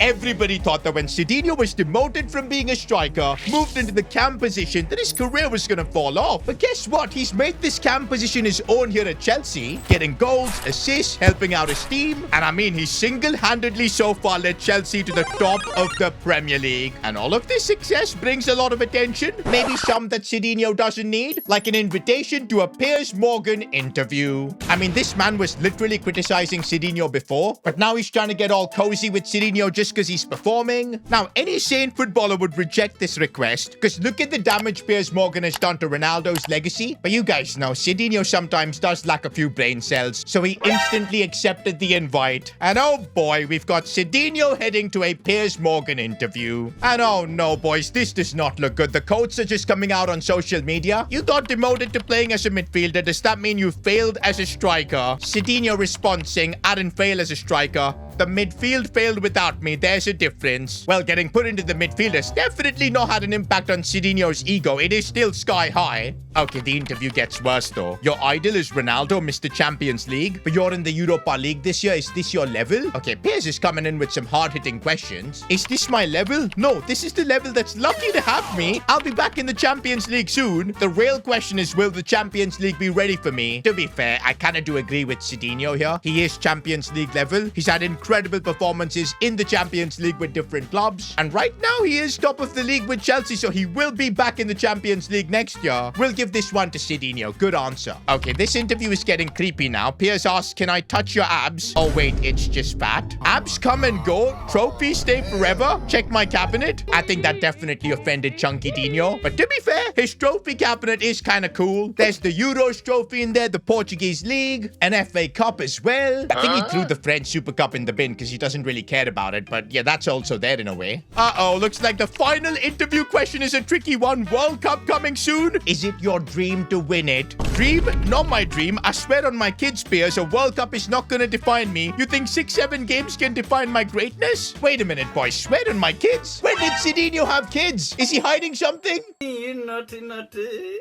everybody thought that when Cedinho was demoted from being a striker, moved into the cam position, that his career was going to fall off. But guess what? He's made this cam position his own here at Chelsea, getting goals, assists, helping out his team. And I mean, he's single-handedly so far led Chelsea to the top of the Premier League. And all of this success brings a lot of attention. Maybe some that Cedinho doesn't need, like an invitation to a Piers Morgan interview. I mean, this man was literally criticizing Cedinho before, but now he's trying to get all cozy with Cedinho just because he's performing. Now, any sane footballer would reject this request, because look at the damage Piers Morgan has done to Ronaldo's legacy. But you guys know, Cedinho sometimes does lack a few brain cells, so he instantly accepted the invite. And oh boy, we've got Cedinho heading to a Piers Morgan interview. And oh no, boys, this does not look good. The quotes are just coming out on social media. You got demoted to playing as a midfielder. Does that mean you failed as a striker? Cedinho responds saying, I didn't fail as a striker. The midfield failed without me. There's a difference. Well, getting put into the midfield has definitely not had an impact on Cedinho's ego. It is still sky high. Okay, the interview gets worse though. Your idol is Ronaldo, Mr. Champions League, but you're in the Europa League this year. Is this your level? Okay, Piers is coming in with some hard-hitting questions. Is this my level? No, this is the level that's lucky to have me. I'll be back in the Champions League soon. The real question is, will the Champions League be ready for me? To be fair, I kind of do agree with Cedinho here. He is Champions League level. He's had incredible performances in the Champions League with different clubs. And right now, he is top of the league with Chelsea, so he will be back in the Champions League next year. We'll give this one to Cedinho. Good answer. Okay, this interview is getting creepy now. Piers asks, can I touch your abs? Oh, wait, it's just fat. Abs come and go. Trophies stay forever. Check my cabinet. I think that definitely offended Chunky Dino. But to be fair, his trophy cabinet is kind of cool. There's the Euros trophy in there, the Portuguese League, an FA Cup as well. I think he threw the French Super Cup in the bin because he doesn't really care about it. But yeah, that's also there in a way. Uh-oh, looks like the final interview question is a tricky one. World Cup coming soon. Is it your dream to win it? Dream? Not my dream. I swear on my kids' Piers, a World Cup is not going to define me. You think 6-7 games can define my greatness? Wait a minute, boys. Swear on my kids? When did Cedinho have kids? Is he hiding something? Naughty, naughty.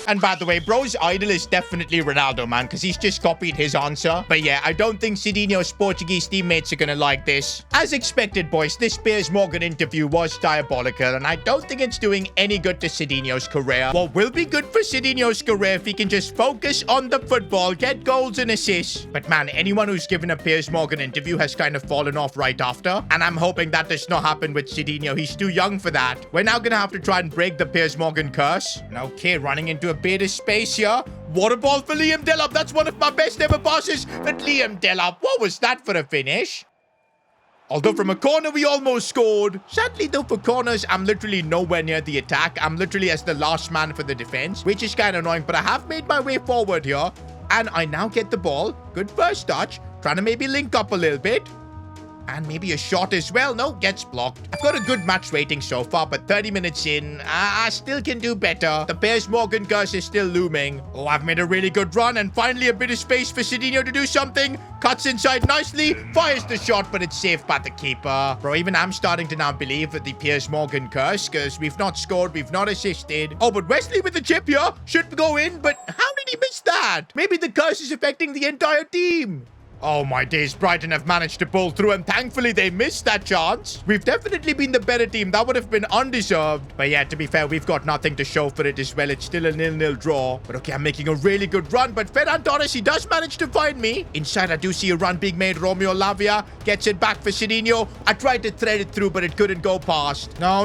And by the way, bro's idol is definitely Ronaldo, man, because he's just copied his answer. But yeah, I don't think Cedinho's Portuguese teammates are going to like this. As expected, boys, this Piers Morgan interview was diabolical, and I don't think it's doing any good to Cedinho's career. What will be good for Cedinho's career if he can just focus on the football, get goals and assists. But man, anyone who's given a Piers Morgan interview has kind of fallen off right after, and I'm hoping that does not happen with Cedinho. He's too young for that. We're now going to have to try and break the Piers Morgan curse. And okay, running into a bit of space here. Water ball for Liam Delap. That's one of my best ever passes. But Liam Delap, what was that for a finish? Although from a corner, we almost scored. Sadly, though, for corners, I'm literally nowhere near the attack. I'm literally as the last man for the defense, which is kind of annoying. But I have made my way forward here. And I now get the ball. Good first touch. Trying to maybe link up a little bit. And maybe a shot as well. No, gets blocked. I've got a good match rating so far, but 30 minutes in, I still can do better. The Piers Morgan curse is still looming. Oh, I've made a really good run, and finally a bit of space for Cedinho to do something. Cuts inside nicely, fires the shot, but it's saved by the keeper. Bro, even I'm starting to now believe that the Piers Morgan curse, because we've not scored, we've not assisted. Oh, but Wesley with the chip here should go in, but how did he miss that? Maybe the curse is affecting the entire team. Oh my days, Brighton have managed to pull through, and thankfully they missed that chance. We've definitely been the better team. That would have been undeserved. But yeah, to be fair, we've got nothing to show for it as well. It's still a 0-0 draw. But okay, I'm making a really good run. But Ferran Torres, he does manage to find me. Inside, I do see a run being made. Romeo Lavia gets it back for Cedinho. I tried to thread it through, but it couldn't go past. No.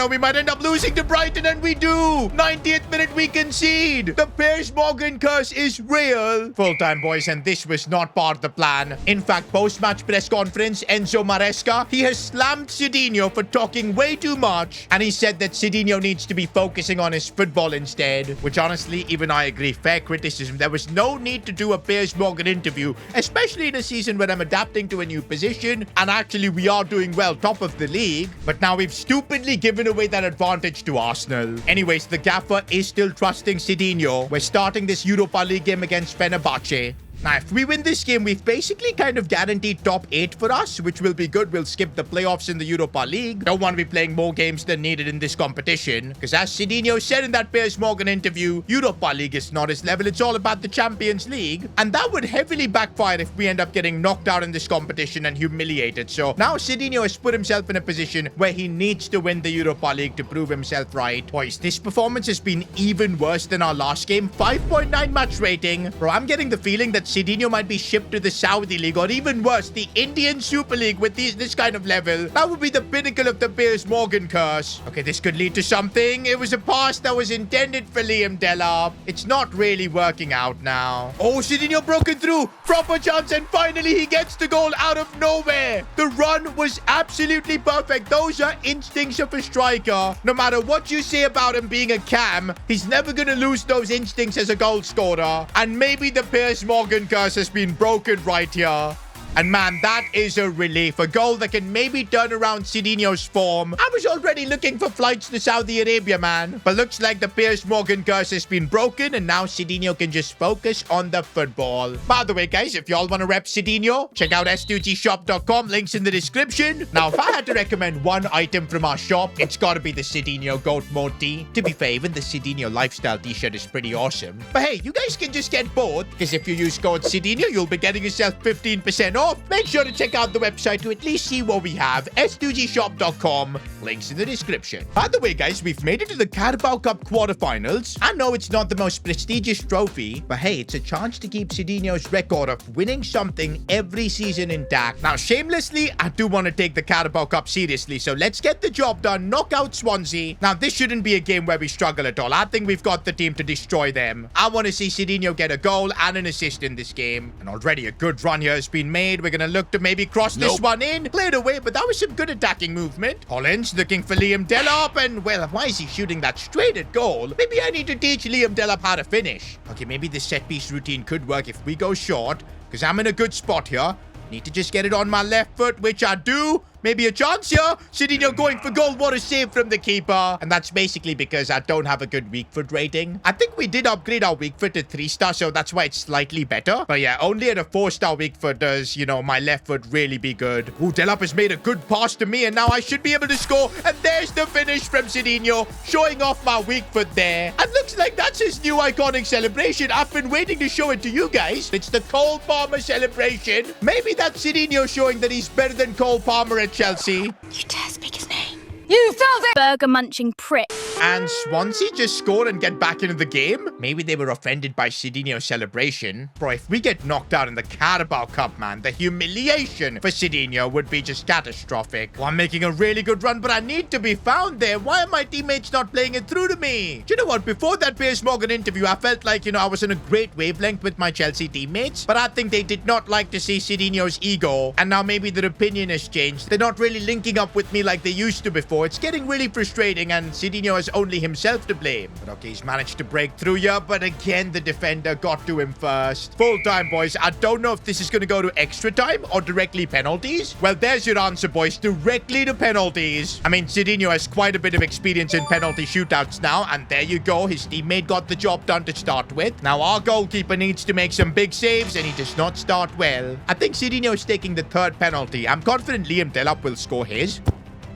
We might end up losing to Brighton, and we do. 90th minute, we concede. The Piers Morgan curse is real. Full time, boys, and this was not part of the plan. In fact, post-match press conference, Enzo Maresca, he has slammed Cedinho for talking way too much, and he said that Cedinho needs to be focusing on his football instead, which honestly, even I agree, fair criticism. There was no need to do a Piers Morgan interview, especially in a season when I'm adapting to a new position, and actually we are doing well, top of the league, but now we've stupidly given away that advantage to Arsenal. Anyways, the gaffer is still trusting Cedinho. We're starting this Europa League game against Fenerbahce. Now, if we win this game, we've basically kind of guaranteed top 8 for us, which will be good. We'll skip the playoffs in the Europa League. Don't want to be playing more games than needed in this competition, because as Cedinho said in that Piers Morgan interview, Europa League is not his level. It's all about the Champions League, and that would heavily backfire if we end up getting knocked out in this competition and humiliated. So now Cedinho has put himself in a position where he needs to win the Europa League to prove himself right. Boys, this performance has been even worse than our last game. 5.9 match rating. Bro, I'm getting the feeling that Cedinho might be shipped to the Saudi League, or even worse, the Indian Super League with this kind of level. That would be the pinnacle of the Piers Morgan curse. Okay, this could lead to something. It was a pass that was intended for Liam Delap. It's not really working out now. Oh, Cedinho broken through. Proper chance, and finally he gets the goal out of nowhere. The run was absolutely perfect. Those are instincts of a striker. No matter what you say about him being a cam, he's never going to lose those instincts as a goal scorer. And maybe the Piers Morgan curse has been broken right here. And man, that is a relief. A goal that can maybe turn around Cedinho's form. I was already looking for flights to Saudi Arabia, man. But looks like the Piers Morgan curse has been broken, and now Cedinho can just focus on the football. By the way, guys, if y'all want to rep Cedinho, check out s2gshop.com. Links in the description. Now, if I had to recommend one item from our shop, it's got to be the Cedinho Goat Mode tee. To be fair, even the Cedinho Lifestyle t-shirt is pretty awesome. But hey, you guys can just get both, because if you use code Cedinho, you'll be getting yourself 15% off. Make sure to check out the website to at least see what we have. s2gshop.com. Links in the description. By the way, guys, we've made it to the Carabao Cup quarterfinals. I know it's not the most prestigious trophy, but hey, it's a chance to keep Cedinho's record of winning something every season intact. Now, shamelessly, I do want to take the Carabao Cup seriously, so let's get the job done. Knock out Swansea. Now, this shouldn't be a game where we struggle at all. I think we've got the team to destroy them. I want to see Cedinho get a goal and an assist in this game. And already a good run here has been made. We're going to look to maybe cross this one in. Cleared away, but that was some good attacking movement. Holland's looking for Liam Delap, and well, why is he shooting that straight at goal? Maybe I need to teach Liam Delap how to finish. Okay, maybe this set piece routine could work if we go short, because I'm in a good spot here. Need to just get it on my left foot, which I do. Maybe a chance here. Cedinho going for goal. What a save from the keeper. And that's basically because I don't have a good weak foot rating. I think we did upgrade our weak foot to 3-star, so that's why it's slightly better. But yeah, only at a 4-star weak foot does, you know, my left foot really be good. Ooh, Delap has made a good pass to me, and now I should be able to score. And there's the finish from Cedinho, showing off my weak foot there. And looks like that's his new iconic celebration. I've been waiting to show it to you guys. It's the Cole Palmer celebration. Maybe that's Cedinho showing that he's better than Cole Palmer at Chelsea. You dare speak his name? You felt it! Burger munching prick. And Swansea just scored and get back into the game? Maybe they were offended by Cedinho's celebration. Bro, if we get knocked out in the Carabao Cup, man, the humiliation for Cedinho would be just catastrophic. Well, I'm making a really good run, but I need to be found there. Why are my teammates not playing it through to me? Do you know what? Before that Piers Morgan interview, I felt like, you know, I was in a great wavelength with my Chelsea teammates, but I think they did not like to see Cedinho's ego, and now maybe their opinion has changed. They're not really linking up with me like they used to before. It's getting really frustrating, and Cedinho has only himself to blame. But okay, he's managed to break through here, but again, the defender got to him first. Full time, boys. I don't know if this is going to go to extra time or directly penalties. Well, there's your answer, boys. Directly to penalties. I mean, Cedinho has quite a bit of experience in penalty shootouts now, and there you go. His teammate got the job done to start with. Now, our goalkeeper needs to make some big saves, and he does not start well. I think Cedinho is taking the third penalty. I'm confident Liam Delap will score his.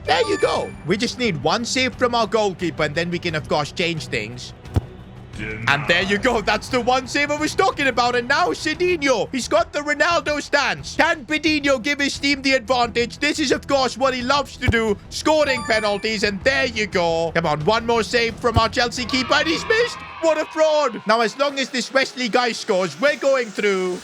There you go. We just need one save from our goalkeeper, and then we can, of course, change things. And there you go. That's the one save I was talking about. And now Cedinho. He's got the Ronaldo stance. Can Pedinho give his team the advantage? This is, of course, what he loves to do. Scoring penalties. And there you go. Come on. One more save from our Chelsea keeper. And he's missed. What a fraud. Now, as long as this Wesley guy scores, we're going through.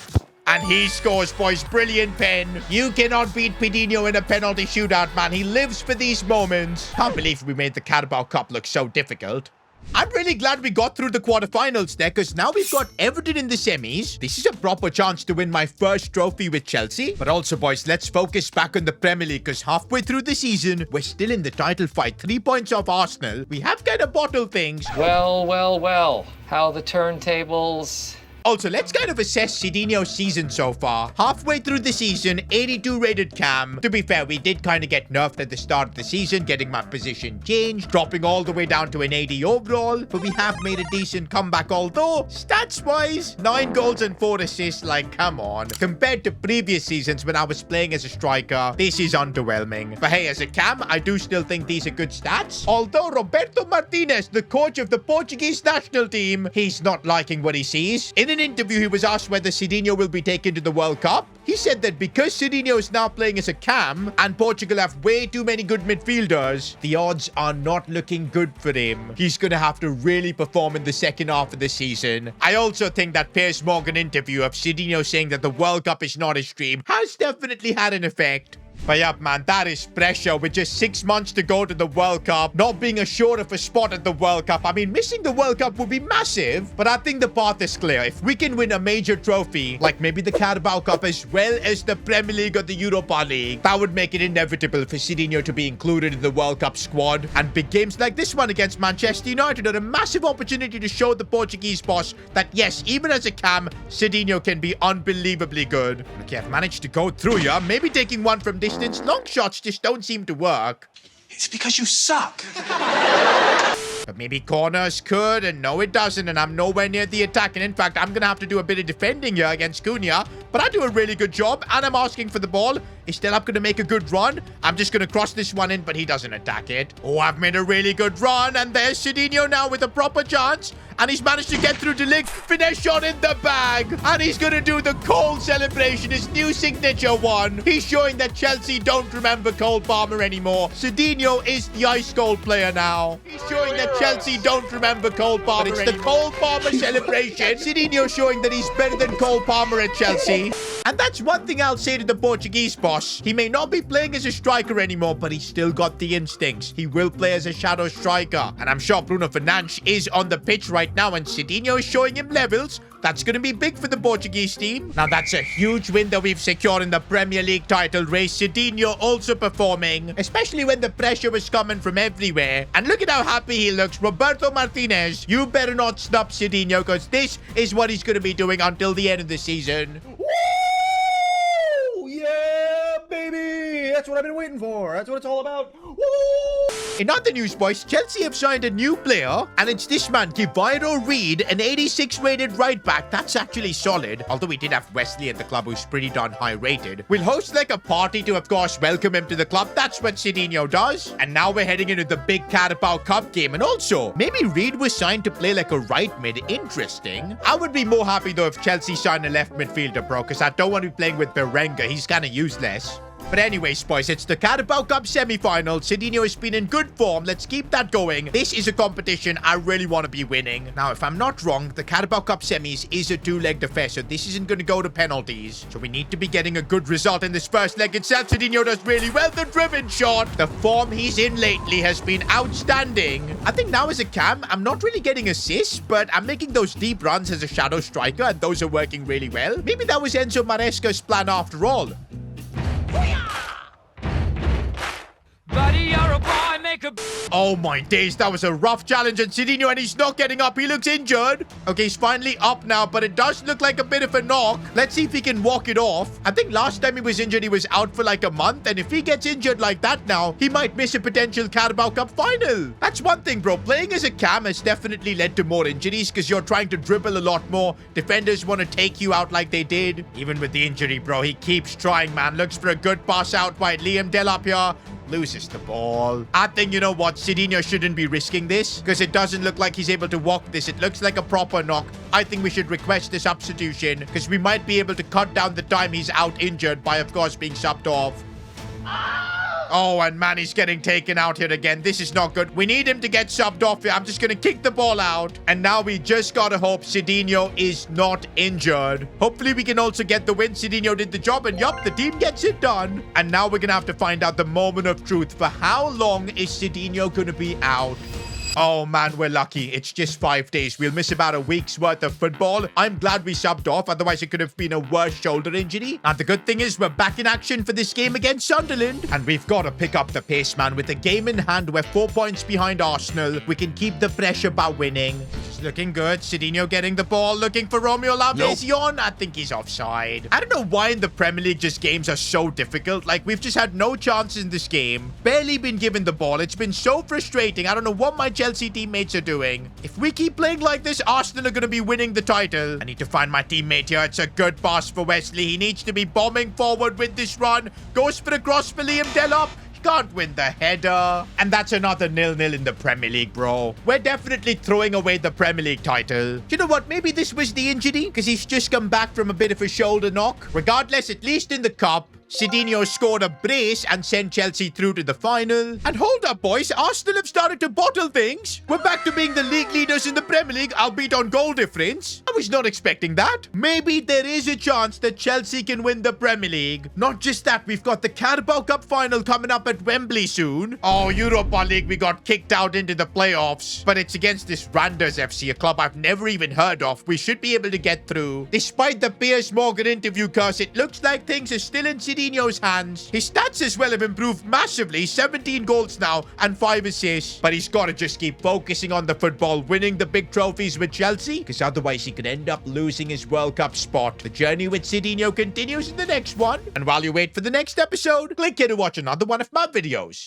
And he scores, boys. Brilliant pen. You cannot beat Pedinho in a penalty shootout, man. He lives for these moments. Can't believe we made the Carabao Cup look so difficult. I'm really glad we got through the quarterfinals there, because now we've got Everton in the semis. This is a proper chance to win my first trophy with Chelsea. But also, boys, let's focus back on the Premier League, because halfway through the season, we're still in the title fight. 3 points off Arsenal. We have kind of bottled things. Well, well, well. How the turntables Also, let's kind of assess Cedinho's season so far. Halfway through the season, 82 rated cam. To be fair, we did kind of get nerfed at the start of the season, getting my position changed, dropping all the way down to an 80 overall, but we have made a decent comeback, although stats-wise, 9 goals and 4 assists, like, come on. Compared to previous seasons when I was playing as a striker, this is underwhelming. But hey, as a cam, I do still think these are good stats. Although Roberto Martinez, the coach of the Portuguese national team, he's not liking what he sees. In an interview, he was asked whether Cedinho will be taken to the World Cup. He said that because Cedinho is now playing as a cam and Portugal have way too many good midfielders, the odds are not looking good for him. He's going to have to really perform in the second half of the season. I also think that Piers Morgan interview of Cedinho saying that the World Cup is not his dream has definitely had an effect. But yeah, man, that is pressure with just 6 months to go to the World Cup, not being assured of a spot at the World Cup. I mean, missing the World Cup would be massive, but I think the path is clear. If we can win a major trophy, like maybe the Carabao Cup as well as the Premier League or the Europa League, that would make it inevitable for Cedinho to be included in the World Cup squad. And big games like this one against Manchester United are a massive opportunity to show the Portuguese boss that yes, even as a cam, Cedinho can be unbelievably good. Okay, I've managed to go through here, maybe taking one from distance. Long shots just don't seem to work. It's because you suck. But maybe corners could, and no, it doesn't, and I'm nowhere near the attack. And in fact, I'm going to have to do a bit of defending here against Cunha, but I do a really good job, and I'm asking for the ball. Is still up going to make a good run. I'm just going to cross this one in, but he doesn't attack it. Oh, I've made a really good run, and there's Cedinho now with a proper chance, and he's managed to get through to Lig. Finesse shot in the bag, and he's going to do the Cole celebration, his new signature one. He's showing that Chelsea don't remember Cole Palmer anymore. Cedinho is the ice cold player now. He's showing that Chelsea don't remember Cole Palmer. It's the Cole Palmer celebration. Cedinho showing that he's better than Cole Palmer at Chelsea. And that's one thing I'll say to the Portuguese boss. He may not be playing as a striker anymore, but he's still got the instincts. He will play as a shadow striker. And I'm sure Bruno Fernandes is on the pitch right now, and Cedinho is showing him levels. That's going to be big for the Portuguese team. Now, that's a huge win that we've secured in the Premier League title race. Cedinho also performing, especially when the pressure was coming from everywhere. And look at how happy he looks. Roberto Martinez, you better not stop Cedinho, because this is what he's going to be doing until the end of the season. Woo! Yeah, baby! That's what I've been waiting for. That's what it's all about. Woo! In other news, boys, Chelsea have signed a new player, and it's this man, Givairo Reid, an 86 rated right back. That's actually solid, although we did have Wesley at the club who's pretty darn high rated. We'll host like a party to, of course, welcome him to the club. That's what Cedinho does. And now we're heading into the big Carabao Cup game. And also, maybe Reid was signed to play like a right mid. Interesting. I would be more happy though if Chelsea signed a left midfielder, bro, because I don't want to be playing with Berenga. He's kind of useless. But anyways, boys, it's the Carabao Cup semi-final. Cedinho has been in good form. Let's keep that going. This is a competition I really want to be winning. Now, if I'm not wrong, the Carabao Cup semis is a two-legged affair, so this isn't going to go to penalties. So we need to be getting a good result in this first leg itself. Cedinho does really well. The driven shot. The form he's in lately has been outstanding. I think now as a cam, I'm not really getting assists, but I'm making those deep runs as a shadow striker, and those are working really well. Maybe that was Enzo Maresca's plan after all. Buddy, you're a boy, make a... Oh my days, that was a rough challenge, and Cedinho, and he's not getting up. He looks injured. Okay, he's finally up now, but it does look like a bit of a knock. Let's see if he can walk it off. I think last time he was injured, he was out for like a month, and if he gets injured like that now, he might miss a potential Carabao Cup final. That's one thing, bro. Playing as a cam has definitely led to more injuries because you're trying to dribble a lot more. Defenders want to take you out like they did. Even with the injury, bro, he keeps trying, man. Looks for a good pass out by Liam Delap here. Loses the ball. I think, you know what, Cedinho shouldn't be risking this because it doesn't look like he's able to walk this. It looks like a proper knock. I think we should request a substitution because we might be able to cut down the time he's out injured by, of course, being subbed off. Oh, and man, he's getting taken out here again. This is not good. We need him to get subbed off here. I'm just going to kick the ball out. And now we just got to hope Cedinho is not injured. Hopefully, we can also get the win. Cedinho did the job. And yup, the team gets it done. And now we're going to have to find out the moment of truth. For how long is Cedinho going to be out? Oh, man, we're lucky. It's just 5 days. We'll miss about a week's worth of football. I'm glad we subbed off. Otherwise, it could have been a worse shoulder injury. And the good thing is we're back in action for this game against Sunderland. And we've got to pick up the pace, man. With the game in hand, we're 4 points behind Arsenal. We can keep the pressure by winning. Just looking good. Cedinho getting the ball, looking for Romeo Lavezzion. I think he's offside. I don't know why in the Premier League just games are so difficult. Like, we've just had no chances in this game. Barely been given the ball. It's been so frustrating. I don't know what my Chelsea teammates are doing. If we keep playing like this, Arsenal are going to be winning the title. I need to find my teammate here. It's a good pass for Wesley. He needs to be bombing forward with this run. Goes for a cross for Liam Delop. Can't win the header. And that's another 0-0 in the Premier League, bro. We're definitely throwing away the Premier League title. Do you know what? Maybe this was the injury because he's just come back from a bit of a shoulder knock. Regardless, at least in the cup, Cedinho scored a brace and sent Chelsea through to the final. And hold up, boys. Arsenal have started to bottle things. We're back to being the league leaders in the Premier League, albeit on goal difference. I was not expecting that. Maybe there is a chance that Chelsea can win the Premier League. Not just that, we've got the Carabao Cup final coming up at Wembley soon. Oh, Europa League, we got kicked out into the playoffs. But it's against this Randers FC, a club I've never even heard of. We should be able to get through. Despite the Piers Morgan interview curse, it looks like things are still in Cedinho's hands. His stats as well have improved massively. 17 goals now and 5 assists. But he's got to just keep focusing on the football, winning the big trophies with Chelsea, because otherwise he could end up losing his World Cup spot. The journey with Cedinho continues in the next one. And while you wait for the next episode, click here to watch another one of my videos.